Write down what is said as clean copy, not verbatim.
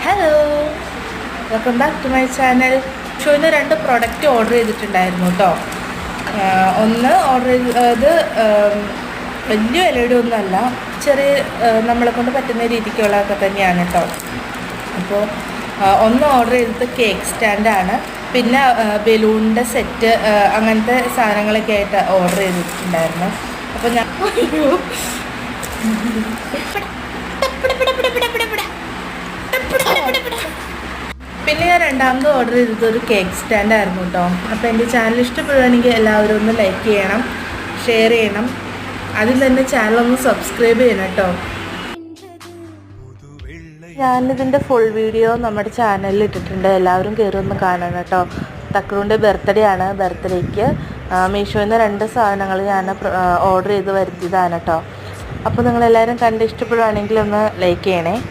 Hello, welcome back to my channel. ഷോയിന്ന് 2 product order ചെയ്തിട്ടുണ്ടായിരുന്നു കേട്ടോ. ഒന്ന് ഓർഡർ ചെയ്തത് വലിയ വിലയുടെ ഒന്നുമല്ല, ചെറിയ നമ്മളെ കൊണ്ട് പറ്റുന്ന രീതിക്കുള്ളതൊക്കെ തന്നെയാണ് കേട്ടോ. അപ്പോൾ ഒന്ന് ഓർഡർ ചെയ്തത് കേക്ക് സ്റ്റാൻഡാണ്, പിന്നെ ബലൂണിൻ്റെ സെറ്റ്, അങ്ങനത്തെ സാധനങ്ങളൊക്കെ ആയിട്ട് ഓർഡർ ചെയ്തിട്ടുണ്ടായിരുന്നു. അപ്പോൾ ഞാൻ പിന്നെ ഞാൻ രണ്ടാമത് ഓർഡർ ചെയ്തത് ഒരു കേക്ക് സ്റ്റാൻഡായിരുന്നു കേട്ടോ. അപ്പോൾ എൻ്റെ ചാനൽ ഇഷ്ടപ്പെടുകയാണെങ്കിൽ എല്ലാവരും ഒന്ന് ലൈക്ക് ചെയ്യണം, ഷെയർ ചെയ്യണം, അതിൽ തന്നെ ചാനലൊന്ന് സബ്സ്ക്രൈബ് ചെയ്യണം കേട്ടോ. ഞാനിതിൻ്റെ ഫുൾ വീഡിയോ നമ്മുടെ ചാനലിൽ ഇട്ടിട്ടുണ്ട്, എല്ലാവരും കയറി ഒന്ന് കാണണം കേട്ടോ. തക്രൂൻ്റെ ബർത്ത്ഡേ ആണ്. ബർത്ത്ഡേക്ക് മീഷോയിൽ നിന്ന് 2 സാധനങ്ങൾ ഞാൻ ഓർഡർ ചെയ്ത് വരുത്തിയതാണ് കേട്ടോ. അപ്പോൾ നിങ്ങളെല്ലാവരും കണ്ട് ഇഷ്ടപ്പെടുകയാണെങ്കിൽ ഒന്ന് ലൈക്ക് ചെയ്യണേ.